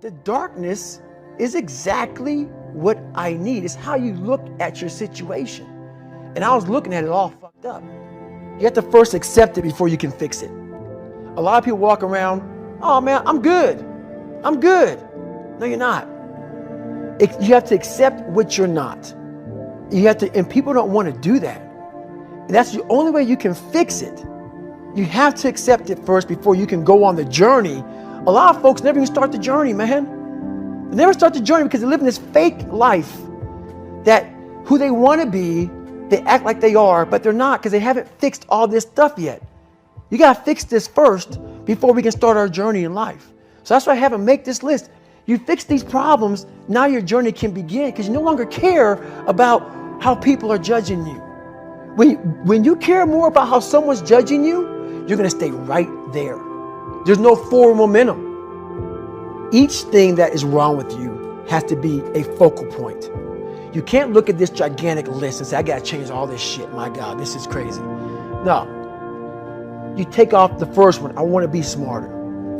the darkness is exactly what I need. It's how you look at your situation. And I was looking at it all fucked up. You have to first accept it before you can fix it. A lot of people walk around, oh man, I'm good. I'm good. No, you're not. You have to accept what you're not. You have to, and people don't want to do that. And that's the only way you can fix it. You have to accept it first before you can go on the journey. A lot of folks never even start the journey, man. They never start the journey because they live in this fake life that who they want to be, they act like they are, but they're not because they haven't fixed all this stuff yet. You got to fix this first before we can start our journey in life. So that's why I have them make this list. You fix these problems, now your journey can begin because you no longer care about how people are judging you. When you care more about how someone's judging you, you're going to stay right there. There's no forward momentum. Each thing that is wrong with you has to be a focal point. You can't look at this gigantic list and say, I got to change all this shit. My God, this is crazy. No. You take off the first one. I want to be smarter.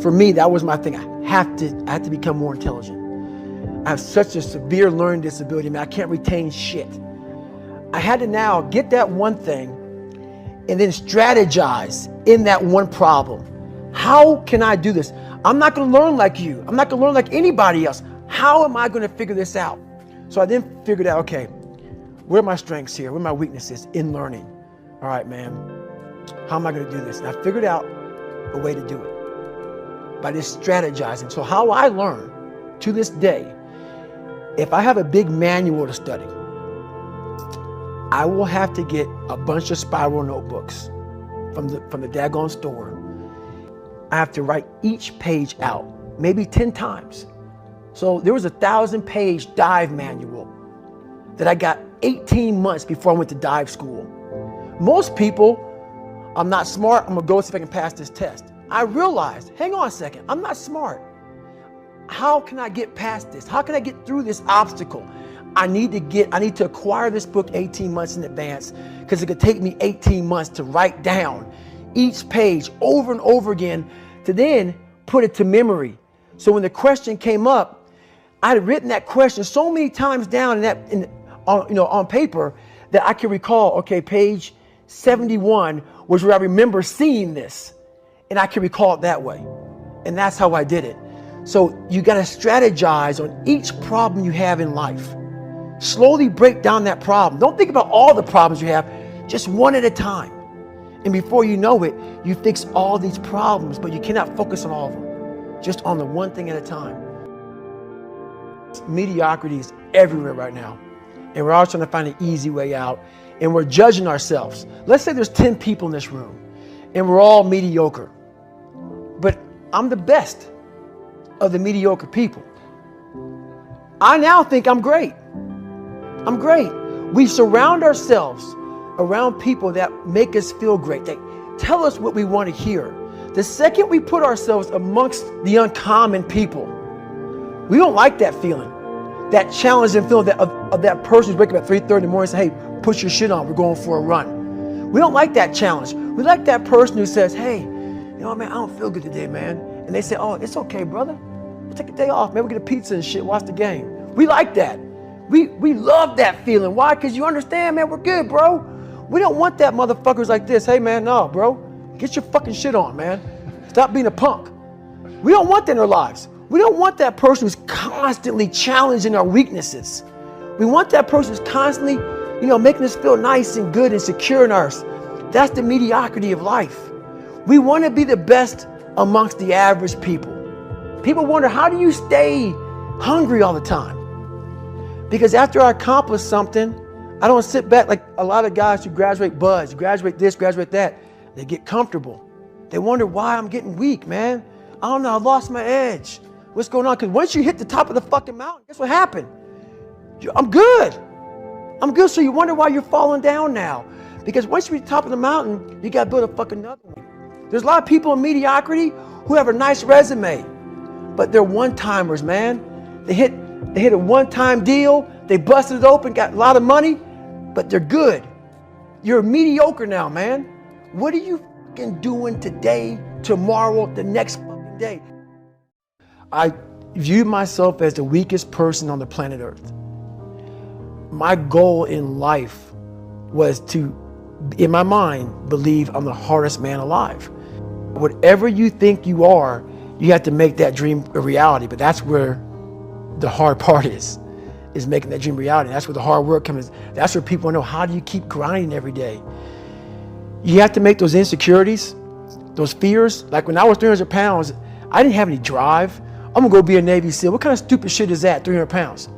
For me, that was my thing. I have to become more intelligent. I have such a severe learning disability, man. I can't retain shit. I had to now get that one thing and then strategize in that one problem. How can I do this? I'm not going to learn like you. I'm not going to learn like anybody else. How am I going to figure this out? So I then figured out, okay, where are my strengths here? Where are my weaknesses in learning? All right, man, how am I going to do this? And I figured out a way to do it by just strategizing. So how I learn to this day, if I have a big manual to study, I will have to get a bunch of spiral notebooks from the daggone store. I have to write each page out, maybe 10 times. So there was a 1,000-page dive manual that I got 18 months before I went to dive school. Most people, I'm not smart, I'm gonna go see if I can pass this test. I realized, hang on a second, I'm not smart. How can I get past this? How can I get through this obstacle? I need to acquire this book 18 months in advance because it could take me 18 months to write down each page over and over again to then put it to memory. So when the question came up, I had written that question so many times down on paper that I can recall, okay, page 71 was where I remember seeing this, and I can recall it that way. And that's how I did it. So you got to strategize on each problem you have in life. Slowly break down that problem. Don't think about all the problems you have, just one at a time. And before you know it, you fix all these problems, but you cannot focus on all of them, just on the one thing at a time. Mediocrity is everywhere right now. And we're all trying to find an easy way out. And we're judging ourselves. Let's say there's 10 people in this room and we're all mediocre. But I'm the best of the mediocre people. I now think I'm great. I'm great. We surround ourselves around people that make us feel great. They tell us what we want to hear. The second we put ourselves amongst the uncommon people, we don't like that feeling, that challenging feeling of that person who's waking up at 3:30 in the morning and say, hey, put your shit on, we're going for a run. We don't like that challenge. We like that person who says, hey, you know, man, I don't feel good today, man. And they say, oh, it's okay, brother. We'll take a day off, man. We'll get a pizza and shit, watch the game. We like that. We love that feeling. Why? Because you understand, man, we're good, bro. We don't want that motherfuckers like this. Hey, man, no, bro. Get your fucking shit on, man. Stop being a punk. We don't want that in our lives. We don't want that person who's constantly challenging our weaknesses. We want that person who's constantly, making us feel nice and good and secure in ours. That's the mediocrity of life. We want to be the best amongst the average people. People wonder, how do you stay hungry all the time? Because after I accomplish something, I don't sit back like a lot of guys who graduate buds, graduate this, graduate that. They get comfortable. They wonder why I'm getting weak, man. I don't know, I lost my edge. What's going on? Because once you hit the top of the fucking mountain, guess what happened? I'm good. I'm good. So you wonder why you're falling down now. Because once you reach the top of the mountain, you got to build a fucking another one. There's a lot of people in mediocrity who have a nice resume, but they're one-timers, man. They hit a one-time deal. They busted it open, got a lot of money, but they're good. You're mediocre now, man. What are you fucking doing today, tomorrow, the next fucking day? I viewed myself as the weakest person on the planet Earth. My goal in life was to, in my mind, believe I'm the hardest man alive. Whatever you think you are, you have to make that dream a reality. But that's where the hard part is making that dream reality. That's where the hard work comes. That's where people know, how do you keep grinding every day? You have to make those insecurities, those fears. Like when I was 300 pounds, I didn't have any drive. I'm gonna go be a Navy SEAL. What kind of stupid shit is that, 300 pounds?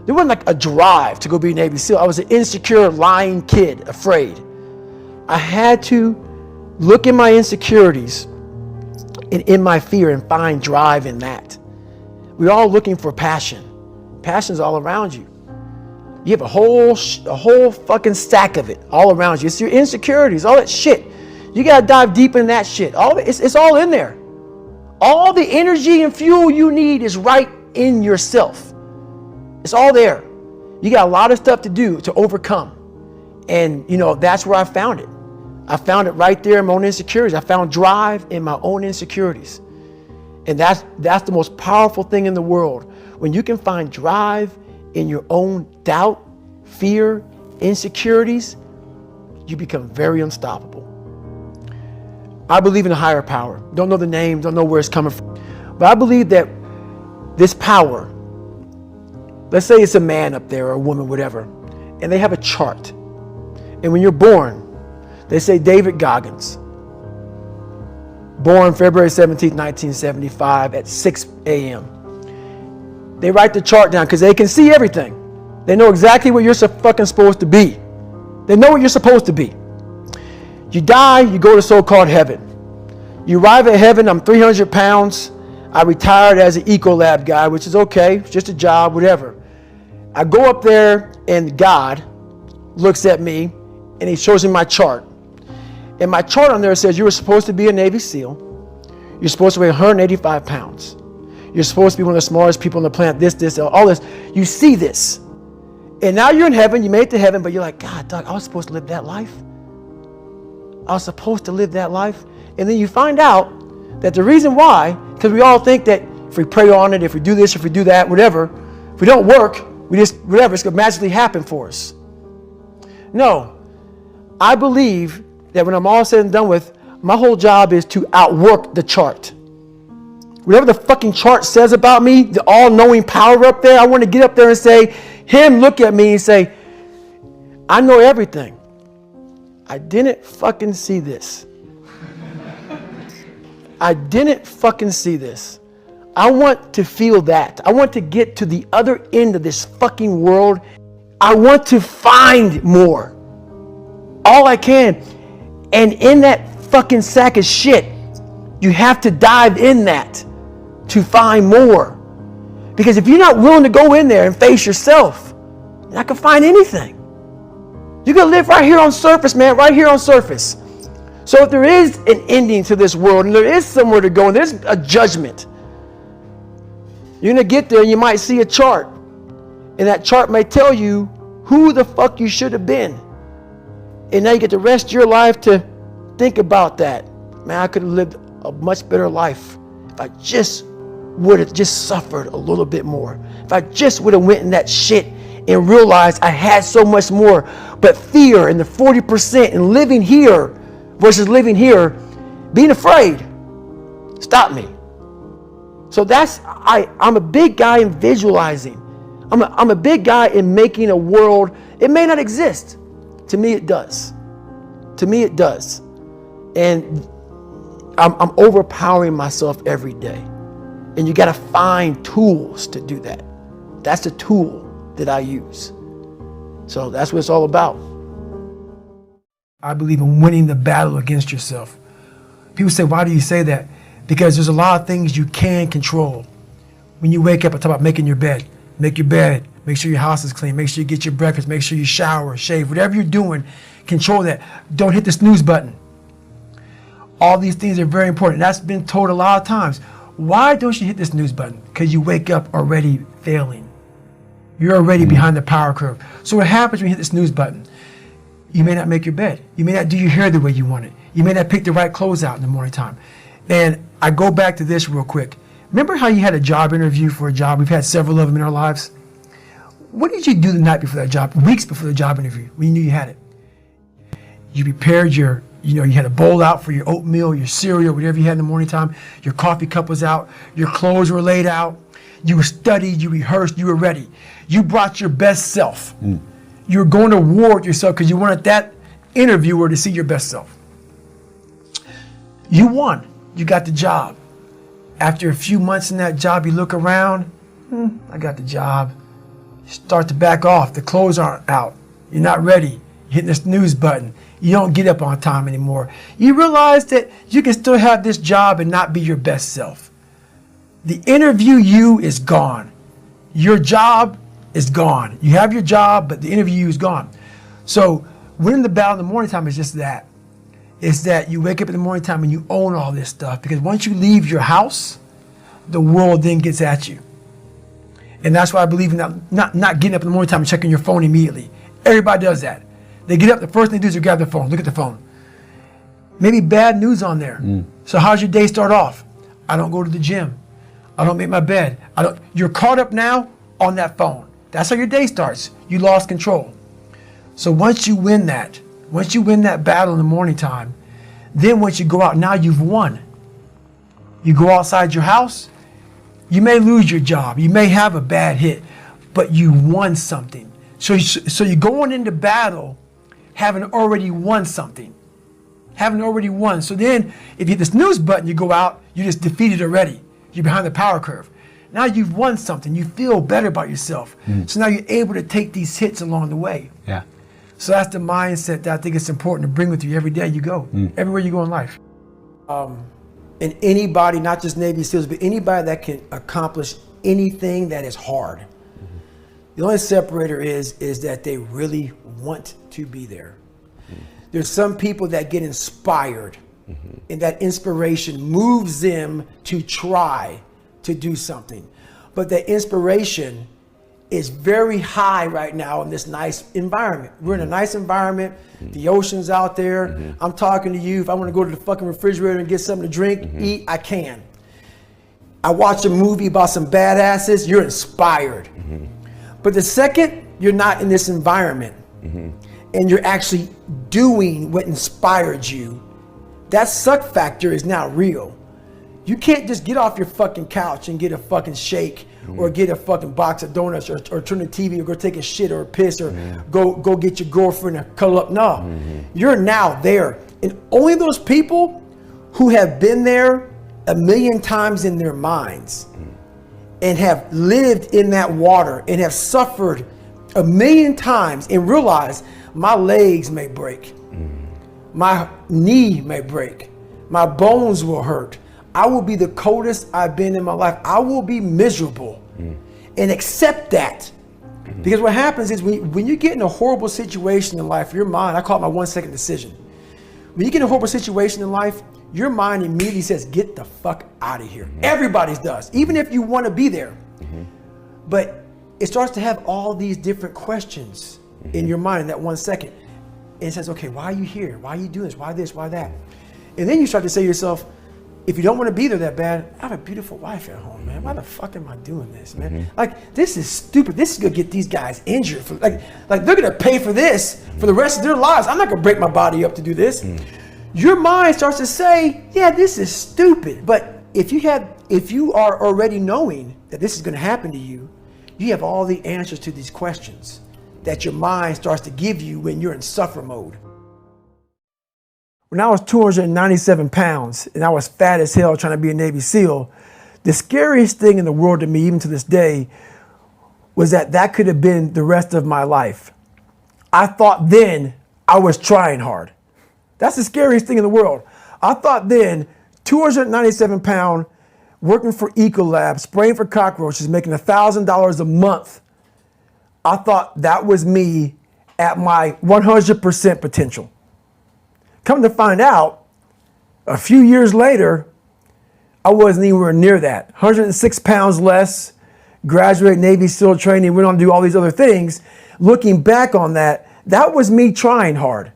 There wasn't like a drive to go be a Navy SEAL. I was an insecure, lying kid, afraid. I had to look at my insecurities and in my fear and find drive in that. We're all looking for passion. Passion's all around you. You have a whole fucking stack of it all around you. It's your insecurities, all that shit. You gotta dive deep in that shit. All of it, it's all in there. All the energy and fuel you need is right in yourself. It's all there. You got a lot of stuff to do to overcome. And that's where I found it. I found it right there in my own insecurities. I found drive in my own insecurities. And that's the most powerful thing in the world. When you can find drive in your own doubt, fear, insecurities, you become very unstoppable. I believe in a higher power. Don't know the name, don't know where it's coming from. But I believe that this power, let's say it's a man up there or a woman, whatever, and they have a chart. And when you're born, they say David Goggins, born February 17th, 1975 at 6 a.m. They write the chart down because they can see everything. They know exactly what you're fucking supposed to be. They know what you're supposed to be. You die, you go to so-called heaven. You arrive at heaven, I'm 300 pounds. I retired as an Ecolab guy, which is okay. It's just a job, whatever. I go up there and God looks at me and he shows me my chart. And my chart on there says you were supposed to be a Navy SEAL. You're supposed to weigh 185 pounds. You're supposed to be one of the smartest people on the planet, this, all this. You see this. And now you're in heaven, you made it to heaven, but you're like, God, dog, I was supposed to live that life. I was supposed to live that life. And then you find out that the reason why, because we all think that if we pray on it, if we do this, if we do that, whatever, if we don't work, we just, whatever, it's going to magically happen for us. No, I believe that when I'm all said and done with, my whole job is to outwork the chart. Whatever the fucking chart says about me, the all-knowing power up there, I want to get up there and say, him look at me and say, I know everything. I didn't fucking see this. I didn't fucking see this. I want to feel that. I want to get to the other end of this fucking world. I want to find more. All I can. And in that fucking sack of shit, you have to dive in that to find more. Because if you're not willing to go in there and face yourself, you're not going to find anything. You're going to live right here on surface, man, right here on surface. So if there is an ending to this world and there is somewhere to go and there's a judgment, you're going to get there and you might see a chart. And that chart may tell you who the fuck you should have been. And now you get the rest of your life to think about that. Man, I could have lived a much better life if I just would have just suffered a little bit more. If I just would have went in that shit and realized I had so much more. But fear and the 40% and living here versus living here, being afraid, stopped me. So I'm a big guy in visualizing. I'm a big guy in making a world. It may not exist. To me, it does. To me, it does. And I'm overpowering myself every day. And you got to find tools to do that. That's the tool that I use. So that's what it's all about. I believe in winning the battle against yourself. People say, why do you say that? Because there's a lot of things you can control. When you wake up, I talk about making your bed. Make your bed. Make sure your house is clean. Make sure you get your breakfast. Make sure you shower, shave. Whatever you're doing, control that. Don't hit the snooze button. All these things are very important. That's been told a lot of times. Why don't you hit the snooze button? Because you wake up already failing. You're already behind the power curve. So what happens when you hit the snooze button? You may not make your bed. You may not do your hair the way you want it. You may not pick the right clothes out in the morning time. And I go back to this real quick. Remember how you had a job interview for a job? We've had several of them in our lives. What did you do the night before that job, weeks before the job interview, when you knew you had it? You prepared you had a bowl out for your oatmeal, your cereal, whatever you had in the morning time. Your coffee cup was out. Your clothes were laid out. You studied, you rehearsed, you were ready. You brought your best self. You were going to war with yourself because you wanted that interviewer to see your best self. You won. You got the job. After a few months in that job, you look around. I got the job. You start to back off. The clothes aren't out. You're not ready. You're hitting the snooze button. You don't get up on time anymore. You realize that you can still have this job and not be your best self. The interview you is gone. Your job is gone. You have your job, but the interview you is gone. So winning the battle in the morning time is just that. It's that you wake up in the morning time and you own all this stuff, because once you leave your house, the world then gets at you. And that's why I believe in not getting up in the morning time and checking your phone immediately. Everybody does that. They get up, the first thing they do is grab their phone, look at the phone. Maybe bad news on there. So how's your day start off? I don't go to the gym. I don't make my bed. You're caught up now on that phone. That's how your day starts. You lost control. So once you win that battle in the morning time, then once you go out, now you've won. You go outside your house, you may lose your job, you may have a bad hit, but you won something. So you're going into battle having already won something. Having already won. So then if you hit the snooze button, you go out, you just defeated already. You're behind the power curve. Now you've won something. You feel better about yourself. So now you're able to take these hits along the way. Yeah. So that's the mindset that I think it's important to bring with you every day you go, everywhere you go in life. And anybody, not just Navy SEALs, but anybody that can accomplish anything that is hard. The only separator is that they really want to be there. There's some people that get inspired, and that inspiration moves them to try to do something. But that inspiration is very high right now in this nice environment. We're in a nice environment. The ocean's out there. I'm talking to you. If I want to go to the fucking refrigerator and get something to drink, eat, I can. I watch a movie about some badasses, you're inspired. But the second you're not in this environment and you're actually doing what inspired you, that suck factor is now real. You can't just get off your fucking couch and get a fucking shake or get a fucking box of donuts or turn the TV or go take a shit or a piss or go get your girlfriend to cuddle up. No, you're now there. And only those people who have been there a million times in their minds and have lived in that water and have suffered a million times and realize my legs may break, my knee may break, my bones will hurt, I will be the coldest I've been in my life, I will be miserable, and accept that. Because what happens is when you get in a horrible situation in life, your mind, I call it my 1 second decision. When you get in a horrible situation in life, your mind immediately says, get the fuck out of here. Everybody's does, even if you want to be there. But it starts to have all these different questions in your mind in that 1 second. And it says, okay, why are you here? Why are you doing this? Why this? Why that? And then you start to say to yourself, if you don't want to be there that bad, I have a beautiful wife at home, man. Why the fuck am I doing this, man? Like, this is stupid. This is going to get these guys injured. Like they're going to pay for this for the rest of their lives. I'm not going to break my body up to do this. Your mind starts to say, yeah, this is stupid. But if you are already knowing that this is going to happen to you, you have all the answers to these questions that your mind starts to give you when you're in suffer mode. When I was 297 pounds and I was fat as hell trying to be a Navy SEAL, the scariest thing in the world to me, even to this day, was that could have been the rest of my life. I thought then I was trying hard. That's the scariest thing in the world. I thought then, 297 pound, working for Ecolab, spraying for cockroaches, making $1,000 a month. I thought that was me at my 100% potential. Come to find out, a few years later, I wasn't anywhere near that. 106 pounds less, graduate Navy SEAL training, went on to do all these other things. Looking back on that, that was me trying hard.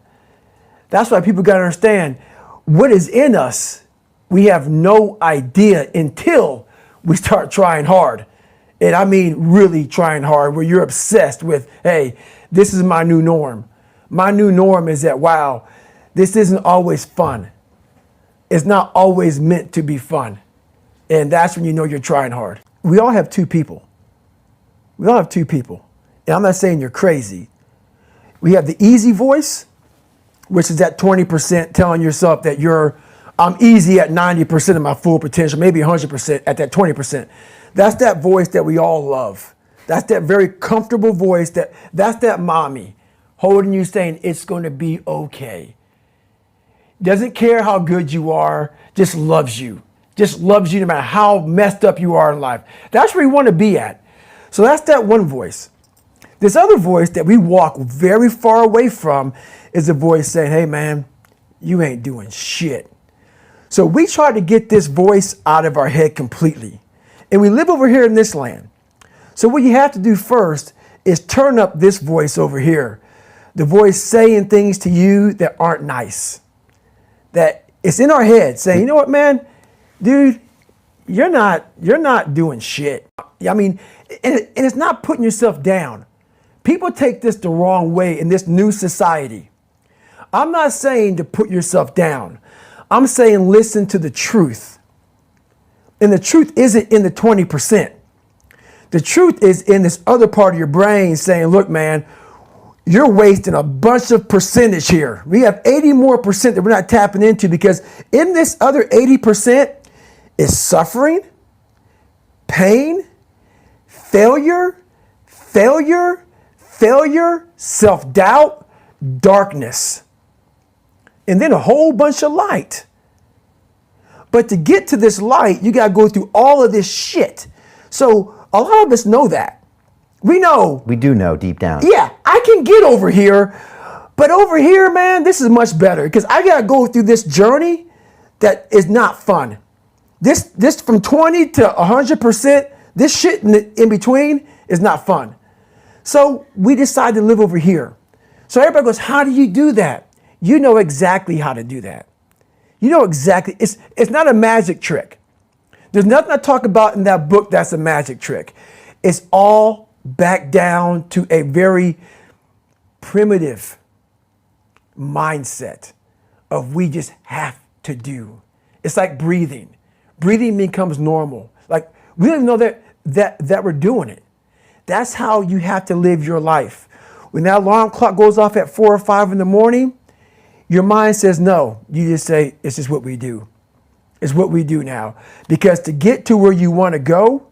That's why people got to understand what is in us. We have no idea until we start trying hard. And I mean really trying hard, where you're obsessed with, hey, this is my new norm. My new norm is that, wow, this isn't always fun. It's not always meant to be fun. And that's when you know you're trying hard. We all have two people. We all have two people. And I'm not saying you're crazy. We have the easy voice, which is that 20% telling yourself that I'm easy at 90% of my full potential, maybe 100% at that 20%. That's that voice that we all love. That's that very comfortable voice that's that mommy holding you saying it's going to be okay. Doesn't care how good you are, just loves you. Just loves you no matter how messed up you are in life. That's where you want to be at. So that's that one voice. This other voice that we walk very far away from is a voice saying, hey man, you ain't doing shit. So we try to get this voice out of our head completely. And we live over here in this land. So what you have to do first is turn up this voice over here. The voice saying things to you that aren't nice. That it's in our head saying, you know what, man, dude, you're not doing shit. I mean, and it's not putting yourself down. People take this the wrong way in this new society. I'm not saying to put yourself down. I'm saying listen to the truth. And the truth isn't in the 20%. The truth is in this other part of your brain saying, look, man, you're wasting a bunch of percentage here. We have 80 more percent that we're not tapping into, because in this other 80% is suffering, pain, failure, self-doubt, darkness, and then a whole bunch of light. But to get to this light, you got to go through all of this shit. So a lot of us know that. We know. We do know deep down. Yeah, I can get over here, but over here, man, this is much better, because I got to go through this journey that is not fun. This from 20 to 100%, this shit in between is not fun. So we decide to live over here. So everybody goes, how do you do that? You know exactly how to do that. You know exactly. It's not a magic trick. There's nothing I talk about in that book that's a magic trick. It's all back down to a very primitive mindset of we just have to do. It's like breathing. Breathing becomes normal. Like we don't even know that we're doing it. That's how you have to live your life. When that alarm clock goes off at 4 or 5 in the morning, your mind says no. You just say, it's just what we do. It's what we do now. Because to get to where you want to go,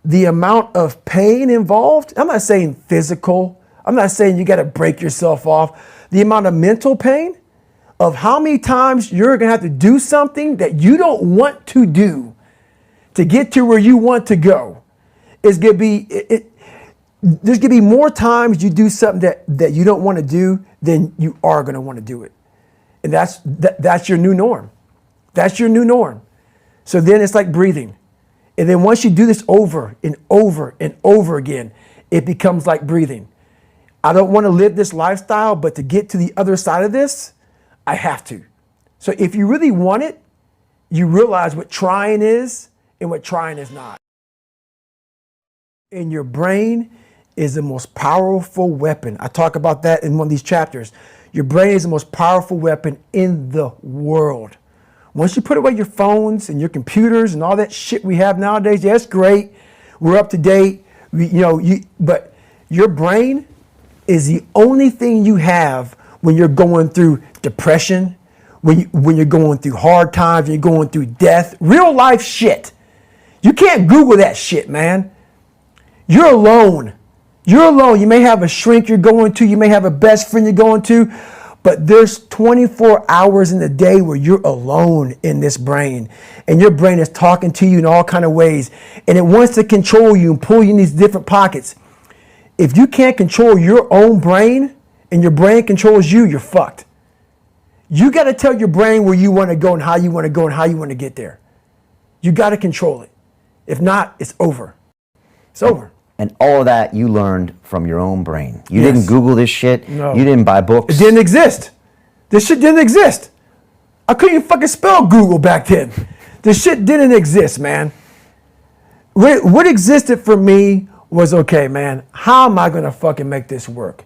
the amount of pain involved, I'm not saying physical. I'm not saying you got to break yourself off. The amount of mental pain of how many times you're going to have to do something that you don't want to do to get to where you want to go is going to be, there's going to be more times you do something that you don't want to do than you are going to want to do it. And that's your new norm. That's your new norm. So then it's like breathing. And then once you do this over and over and over again, it becomes like breathing. I don't want to live this lifestyle, but to get to the other side of this, I have to. So if you really want it, you realize what trying is and what trying is not. And your brain is the most powerful weapon. I talk about that in one of these chapters. Your brain is the most powerful weapon in the world. Once you put away your phones and your computers and all that shit we have nowadays, yeah, it's great. We're up to date. But your brain is the only thing you have when you're going through depression, when you're going through hard times, when you're going through death, real life shit. You can't Google that shit, man. You're alone. You're alone. You may have a shrink you're going to. You may have a best friend you're going to. But there's 24 hours in the day where you're alone in this brain. And your brain is talking to you in all kinds of ways. And it wants to control you and pull you in these different pockets. If you can't control your own brain and your brain controls you, you're fucked. You got to tell your brain where you want to go and how you want to go and how you want to get there. You got to control it. If not, it's over. It's over. And all of that you learned from your own brain. You didn't Google this shit. No. You didn't buy books. It didn't exist. This shit didn't exist. I couldn't even fucking spell Google back then. This shit didn't exist, man. what existed for me was, okay, man, how am I going to fucking make this work?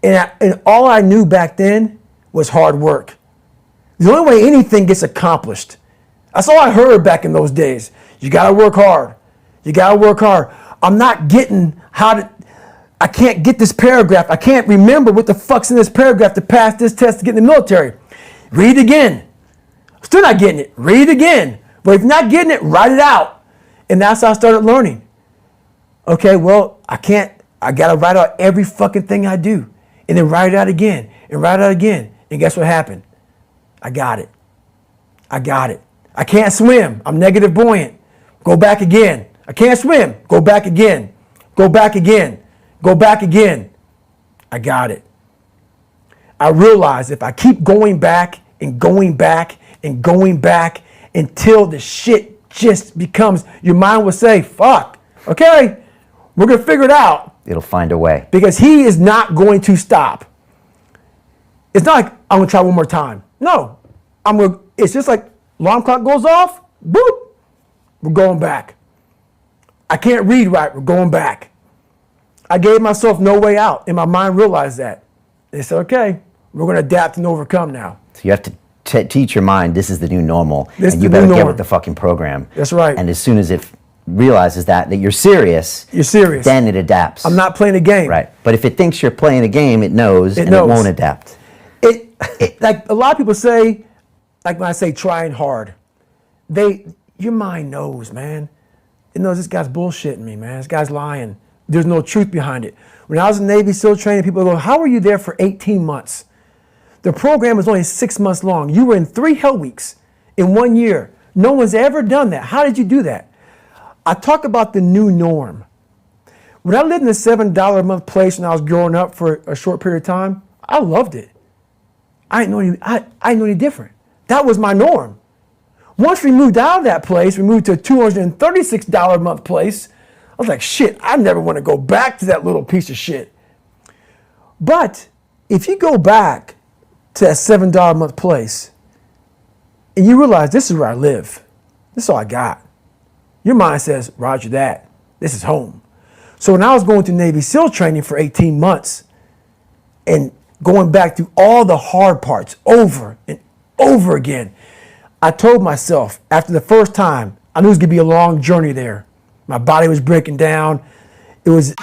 And all I knew back then was hard work. The only way anything gets accomplished. That's all I heard back in those days. You got to work hard. You got to work hard. I'm not getting I can't get this paragraph. I can't remember what the fuck's in this paragraph to pass this test to get in the military. Read it again. Still not getting it. Read it again. But if you're not getting it, write it out. And that's how I started learning. Okay, well, I got to write out every fucking thing I do. And then write it out again. And write it out again. And guess what happened? I got it. I got it. I can't swim. I'm negative buoyant. Go back again. I can't swim. Go back again. Go back again. Go back again. I got it. I realized if I keep going back and going back and going back until the shit just becomes, your mind will say, fuck, okay, we're going to figure it out. It'll find a way. Because he is not going to stop. It's not like I'm going to try one more time. No. It's just like alarm clock goes off, boop, we're going back. I can't read right, we're going back. I gave myself no way out, and my mind realized that. They said, okay, we're going to adapt and overcome now. So you have to teach your mind this is the new normal, This and you the new better get norm. with the fucking program. That's right. And as soon as it realizes that you're serious, then it adapts. I'm not playing a game. Right. But if it thinks you're playing a game, it knows. It won't adapt. It like a lot of people say, like when I say trying hard, your mind knows, man. It knows this guy's bullshitting me, man. This guy's lying. There's no truth behind it. When I was in Navy SEAL training, people go, how were you there for 18 months? The program was only 6 months long. You were in 3 hell weeks in 1 year. No one's ever done that. How did you do that? I talk about the new norm. When I lived in a $7 a month place when I was growing up for a short period of time, I loved it. I didn't know any different. That was my norm. Once we moved out of that place, we moved to a $236 a month place. I was like, shit, I never want to go back to that little piece of shit. But if you go back to that $7 a month place and you realize this is where I live, this is all I got, your mind says, roger that, this is home. So when I was going through Navy SEAL training for 18 months and going back through all the hard parts over and over again, I told myself after the first time, I knew it was going to be a long journey there. My body was breaking down. It was...